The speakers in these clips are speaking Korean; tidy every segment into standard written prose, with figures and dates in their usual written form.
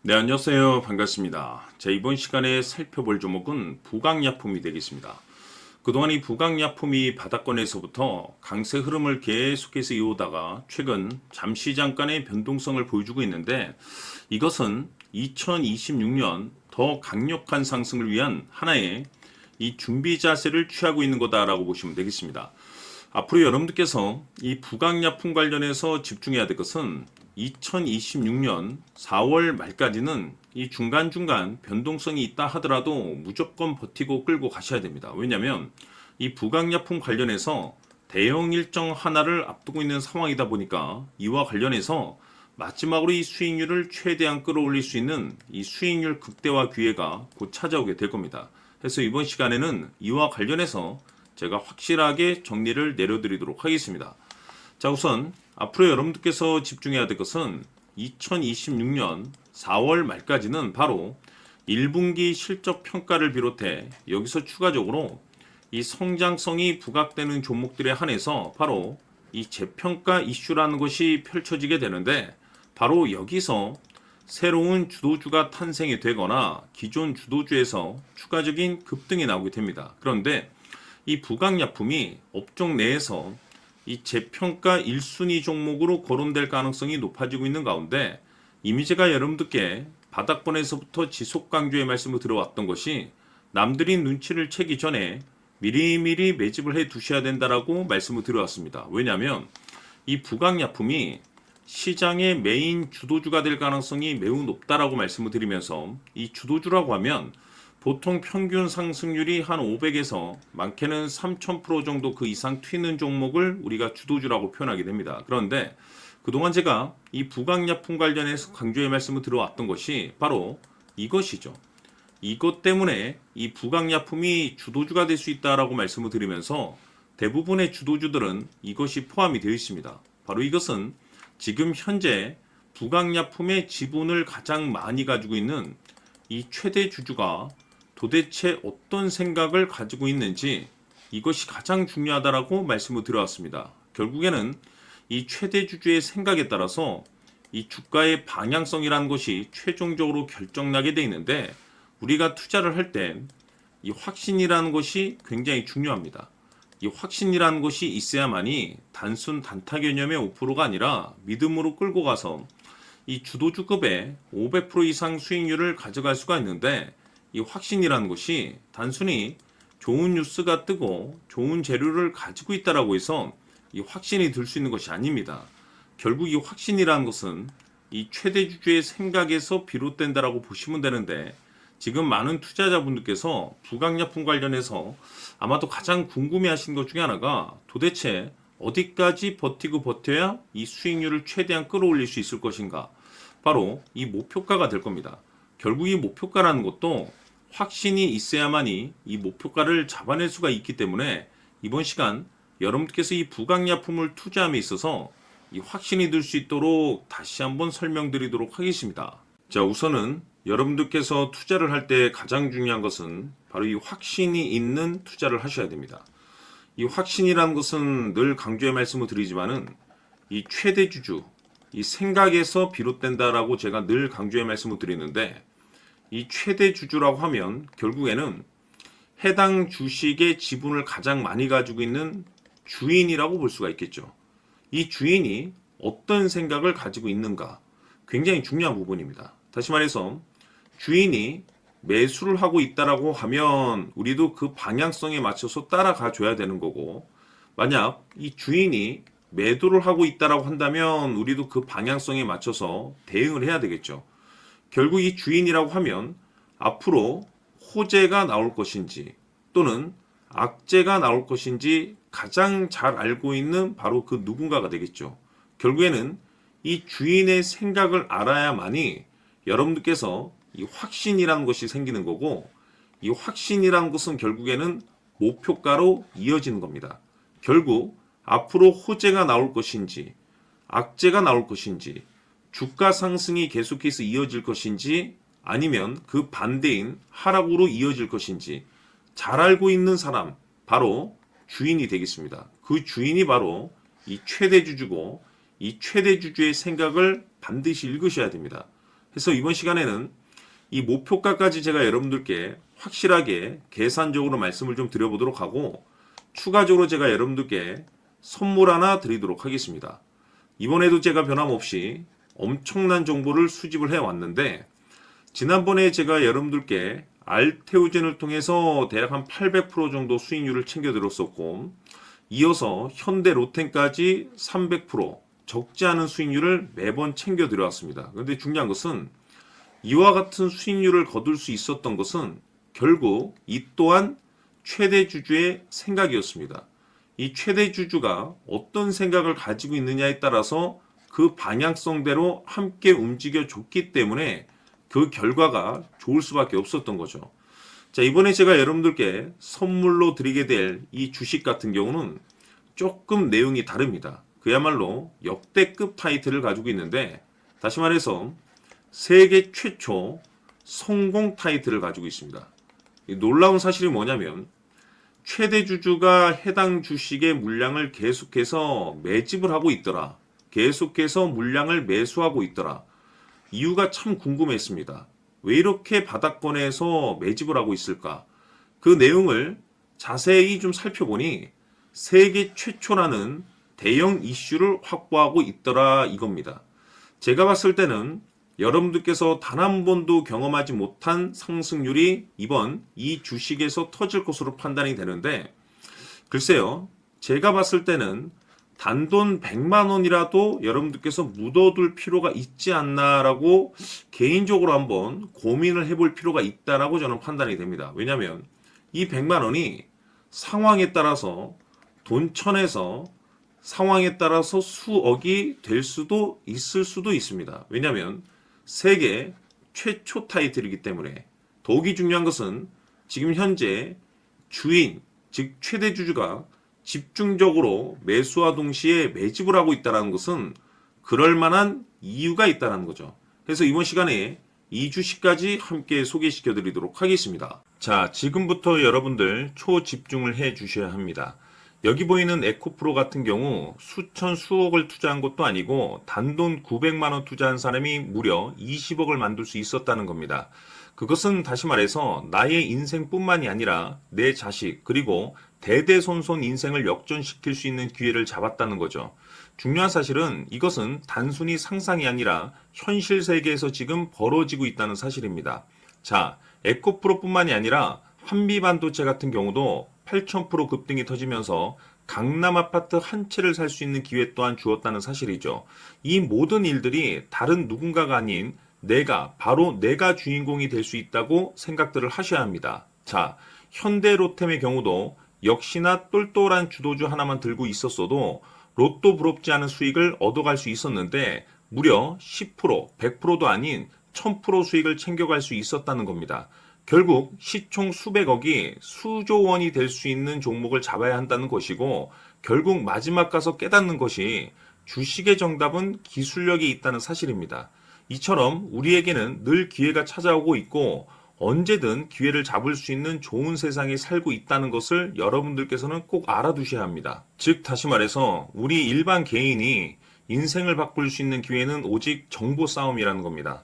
네, 안녕하세요. 반갑습니다. 자, 이번 시간에 살펴볼 종목은 부강약품이 되겠습니다. 그동안 이 부강약품이 바닥권에서부터 강세 흐름을 계속해서 이어오다가 최근 잠시 잠깐의 변동성을 보여주고 있는데 이것은 2026년 더 강력한 상승을 위한 하나의 이 준비 자세를 취하고 있는 거다라고 보시면 되겠습니다. 앞으로 여러분들께서 이 부강약품 관련해서 집중해야 될 것은 2026년 4월 말까지는 이 중간중간 변동성이 있다 하더라도 무조건 버티고 끌고 가셔야 됩니다. 왜냐하면 이 부강약품 관련해서 대형 일정 하나를 앞두고 있는 상황이다 보니까 이와 관련해서 마지막으로 이 수익률을 최대한 끌어올릴 수 있는 이 수익률 극대화 기회가 곧 찾아오게 될 겁니다. 그래서 이번 시간에는 이와 관련해서 제가 확실하게 정리를 내려드리도록 하겠습니다. 자, 우선 앞으로 여러분들께서 집중해야 될 것은 2026년 4월 말까지는 바로 1분기 실적 평가를 비롯해 여기서 추가적으로 이 성장성이 부각되는 종목들에 한해서 바로 이 재평가 이슈라는 것이 펼쳐지게 되는데 바로 여기서 새로운 주도주가 탄생이 되거나 기존 주도주에서 추가적인 급등이 나오게 됩니다. 그런데 이 부강약품이 업종 내에서 이 재평가 1순위 종목으로 거론될 가능성이 높아지고 있는 가운데 이미 제가 여러분들께 바닥권에서부터 지속 강조의 말씀을 들어왔던 것이 남들이 눈치를 채기 전에 미리미리 매집을 해 두셔야 된다라고 말씀을 드려왔습니다. 왜냐하면 이 부강약품이 시장의 메인 주도주가 될 가능성이 매우 높다라고 말씀을 드리면서 이 주도주라고 하면 보통 평균 상승률이 한 500에서 많게는 3000% 정도 그 이상 튀는 종목을 우리가 주도주라고 표현하게 됩니다. 그런데 그동안 제가 이 부강약품 관련해서 강조의 말씀을 들어왔던 것이 바로 이것이죠. 이것 때문에 이 부강약품이 주도주가 될 수 있다라고 말씀을 드리면서 대부분의 주도주들은 이것이 포함이 되어 있습니다. 바로 이것은 지금 현재 부강약품의 지분을 가장 많이 가지고 있는 이 최대 주주가 도대체 어떤 생각을 가지고 있는지 이것이 가장 중요하다라고 말씀을 드려왔습니다. 결국에는 이 최대 주주의 생각에 따라서 이 주가의 방향성이라는 것이 최종적으로 결정나게 돼 있는데 우리가 투자를 할 때 이 확신이라는 것이 굉장히 중요합니다. 이 확신이라는 것이 있어야만이 단순 단타 개념의 5%가 아니라 믿음으로 끌고 가서 이 주도주급의 500% 이상 수익률을 가져갈 수가 있는데 이 확신이라는 것이 단순히 좋은 뉴스가 뜨고 좋은 재료를 가지고 있다라고 해서 이 확신이 들 수 있는 것이 아닙니다. 결국 이 확신이라는 것은 이 최대 주주의 생각에서 비롯된다라고 보시면 되는데 지금 많은 투자자분들께서 부강약품 관련해서 아마도 가장 궁금해하시는 것 중에 하나가 도대체 어디까지 버티고 버텨야 이 수익률을 최대한 끌어올릴 수 있을 것인가? 바로 이 목표가가 될 겁니다. 결국 이 목표가라는 것도 확신이 있어야만이 이 목표가를 잡아낼 수가 있기 때문에 이번 시간 여러분께서 이 부강약품을 투자함에 있어서 이 확신이 들 수 있도록 다시 한번 설명드리도록 하겠습니다. 자, 우선은 여러분들께서 투자를 할 때 가장 중요한 것은 바로 이 확신이 있는 투자를 하셔야 됩니다. 이 확신이라는 것은 늘 강조의 말씀을 드리지만은 이 최대 주주, 이 생각에서 비롯된다라고 제가 늘 강조의 말씀을 드리는데 이 최대 주주라고 하면 결국에는 해당 주식의 지분을 가장 많이 가지고 있는 주인이라고 볼 수가 있겠죠. 이 주인이 어떤 생각을 가지고 있는가 굉장히 중요한 부분입니다. 다시 말해서 주인이 매수를 하고 있다라고 하면 우리도 그 방향성에 맞춰서 따라가 줘야 되는 거고 만약 이 주인이 매도를 하고 있다라고 한다면 우리도 그 방향성에 맞춰서 대응을 해야 되겠죠. 결국 이 주인이라고 하면 앞으로 호재가 나올 것인지 또는 악재가 나올 것인지 가장 잘 알고 있는 바로 그 누군가가 되겠죠. 결국에는 이 주인의 생각을 알아야만이 여러분들께서 이 확신이라는 것이 생기는 거고 이 확신이라는 것은 결국에는 목표가로 이어지는 겁니다. 결국 앞으로 호재가 나올 것인지 악재가 나올 것인지 주가 상승이 계속해서 이어질 것인지 아니면 그 반대인 하락으로 이어질 것인지 잘 알고 있는 사람 바로 주인이 되겠습니다. 그 주인이 바로 이 최대 주주고 이 최대 주주의 생각을 반드시 읽으셔야 됩니다. 그래서 이번 시간에는 이 목표가까지 제가 여러분들께 확실하게 계산적으로 말씀을 좀 드려보도록 하고, 추가적으로 제가 여러분들께 선물 하나 드리도록 하겠습니다. 이번에도 제가 변함없이 엄청난 정보를 수집을 해왔는데, 지난번에 제가 여러분들께 알테오젠을 통해서 대략 한 800% 정도 수익률을 챙겨드렸었고, 이어서 현대 로템까지 300% 적지 않은 수익률을 매번 챙겨드려왔습니다. 그런데 중요한 것은 이와 같은 수익률을 거둘 수 있었던 것은 결국 이 또한 최대 주주의 생각이었습니다. 이 최대 주주가 어떤 생각을 가지고 있느냐에 따라서 그 방향성대로 함께 움직여 줬기 때문에 그 결과가 좋을 수밖에 없었던 거죠. 자, 이번에 제가 여러분들께 선물로 드리게 될 이 주식 같은 경우는 조금 내용이 다릅니다. 그야말로 역대급 타이틀을 가지고 있는데, 다시 말해서 세계 최초 성공 타이틀을 가지고 있습니다. 이 놀라운 사실이 뭐냐면 최대 주주가 해당 주식의 물량을 계속해서 매집을 하고 있더라. 계속해서 물량을 매수하고 있더라. 이유가 참 궁금했습니다. 왜 이렇게 바닥권에서 매집을 하고 있을까? 그 내용을 자세히 좀 살펴보니 세계 최초라는 대형 이슈를 확보하고 있더라 이겁니다. 제가 봤을 때는 여러분들께서 단 한 번도 경험하지 못한 상승률이 이번 이 주식에서 터질 것으로 판단이 되는데, 글쎄요, 제가 봤을 때는 단돈 100만 원이라도 여러분들께서 묻어둘 필요가 있지 않나라고 개인적으로 한번 고민을 해볼 필요가 있다라고 저는 판단이 됩니다. 왜냐하면 이 100만 원이 상황에 따라서 돈천에서 상황에 따라서 수억이 될 수도 있을 수도 있습니다. 왜냐하면 세계 최초 타이틀이기 때문에. 더욱이 중요한 것은 지금 현재 주인, 즉 최대 주주가 집중적으로 매수와 동시에 매집을 하고 있다는 것은 그럴 만한 이유가 있다는 거죠. 그래서 이번 시간에 이 주식까지 함께 소개시켜 드리도록 하겠습니다. 자, 지금부터 여러분들 초집중을 해 주셔야 합니다. 여기 보이는 에코프로 같은 경우 수천 수억을 투자한 것도 아니고 단돈 900만 원 투자한 사람이 무려 20억을 만들 수 있었다는 겁니다. 그것은 다시 말해서 나의 인생뿐만이 아니라 내 자식 그리고 대대손손 인생을 역전시킬 수 있는 기회를 잡았다는 거죠. 중요한 사실은 이것은 단순히 상상이 아니라 현실 세계에서 지금 벌어지고 있다는 사실입니다. 자, 에코프로뿐만이 아니라 한미반도체 같은 경우도 8,000% 급등이 터지면서 강남 아파트 한 채를 살 수 있는 기회 또한 주었다는 사실이죠. 이 모든 일들이 다른 누군가가 아닌 바로 내가 주인공이 될 수 있다고 생각들을 하셔야 합니다. 자, 현대로템의 경우도 역시나 똘똘한 주도주 하나만 들고 있었어도 로또 부럽지 않은 수익을 얻어갈 수 있었는데 무려 10%, 100%도 아닌 1000% 수익을 챙겨갈 수 있었다는 겁니다. 결국 시총 수백억이 수조 원이 될 수 있는 종목을 잡아야 한다는 것이고, 결국 마지막 가서 깨닫는 것이 주식의 정답은 기술력이 있다는 사실입니다. 이처럼 우리에게는 늘 기회가 찾아오고 있고 언제든 기회를 잡을 수 있는 좋은 세상에 살고 있다는 것을 여러분들께서는 꼭 알아두셔야 합니다. 즉 다시 말해서 우리 일반 개인이 인생을 바꿀 수 있는 기회는 오직 정보 싸움이라는 겁니다.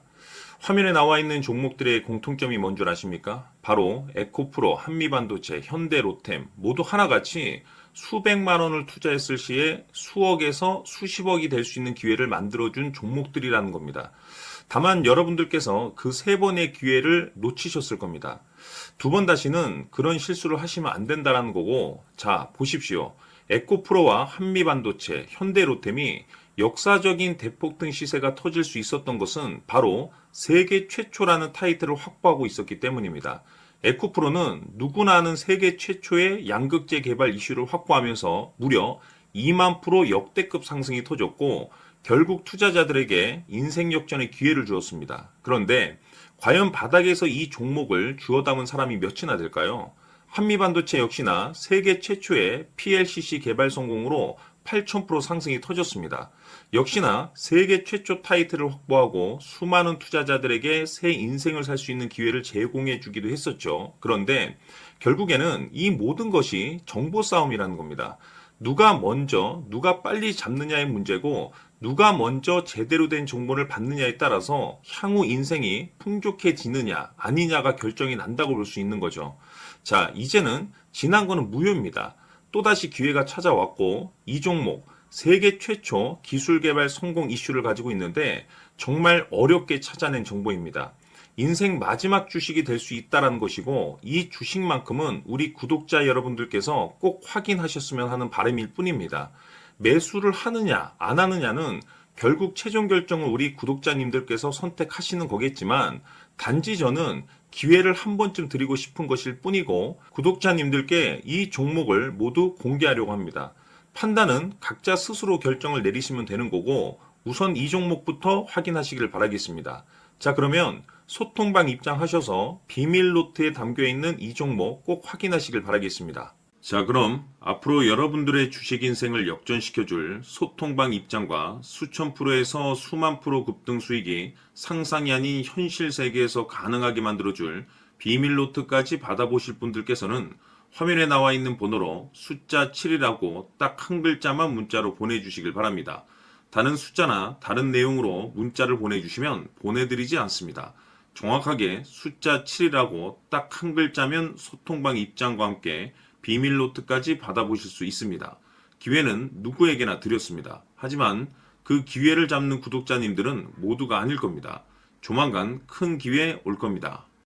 화면에 나와 있는 종목들의 공통점이 뭔 줄 아십니까? 바로 에코프로, 한미반도체, 현대로템 모두 하나같이 수백만 원을 투자했을 시에 수억에서 수십억이 될 수 있는 기회를 만들어준 종목들이라는 겁니다. 다만 여러분들께서 그 세 번의 기회를 놓치셨을 겁니다. 두 번 다시는 그런 실수를 하시면 안 된다는 거고, 자 보십시오. 에코프로와 한미반도체, 현대로템이 역사적인 대폭등 시세가 터질 수 있었던 것은 바로 세계 최초라는 타이틀을 확보하고 있었기 때문입니다. 에코프로는 누구나 아는 세계 최초의 양극재 개발 이슈를 확보하면서 무려 2만 프로 역대급 상승이 터졌고 결국 투자자들에게 인생 역전의 기회를 주었습니다. 그런데 과연 바닥에서 이 종목을 주워 담은 사람이 몇이나 될까요? 한미반도체 역시나 세계 최초의 PLCC 개발 성공으로 8,000% 상승이 터졌습니다. 역시나 세계 최초 타이틀을 확보하고 수많은 투자자들에게 새 인생을 살 수 있는 기회를 제공해 주기도 했었죠. 그런데 결국에는 이 모든 것이 정보 싸움이라는 겁니다. 누가 먼저, 누가 빨리 잡느냐의 문제고 누가 먼저 제대로 된 정보를 받느냐에 따라서 향후 인생이 풍족해지느냐 아니냐가 결정이 난다고 볼 수 있는 거죠. 자, 이제는 지난 거는 무효입니다. 또다시 기회가 찾아왔고 이 종목 세계 최초 기술 개발 성공 이슈를 가지고 있는데 정말 어렵게 찾아낸 정보입니다. 인생 마지막 주식이 될 수 있다는 것이고 이 주식만큼은 우리 구독자 여러분들께서 꼭 확인하셨으면 하는 바람일 뿐입니다. 매수를 하느냐 안 하느냐는 결국 최종 결정을 우리 구독자님들께서 선택하시는 거겠지만 단지 저는 기회를 한 번쯤 드리고 싶은 것일 뿐이고 구독자님들께 이 종목을 모두 공개하려고 합니다. 판단은 각자 스스로 결정을 내리시면 되는 거고 우선 이 종목부터 확인하시길 바라겠습니다. 자, 그러면 소통방 입장하셔서 비밀 노트에 담겨 있는 이 종목 꼭 확인하시길 바라겠습니다. 자, 그럼 앞으로 여러분들의 주식 인생을 역전시켜줄 소통방 입장과 수천 프로에서 수만 프로 급등 수익이 상상이 아닌 현실 세계에서 가능하게 만들어줄 비밀 노트까지 받아보실 분들께서는 화면에 나와 있는 번호로 숫자 7이라고 딱 한 글자만 문자로 보내주시길 바랍니다. 다른 숫자나 다른 내용으로 문자를 보내주시면 보내드리지 않습니다. 정확하게 숫자 7이라고 딱 한 글자면 소통방 입장과 함께 비밀 노트까지 받아보실 수 있습니다. 기회는 누구에게나 드렸습니다. 하지만 그 기회를 잡는 구독자님들은 모두가 아닐 겁니다. 조만간 큰 기회 올 겁니다.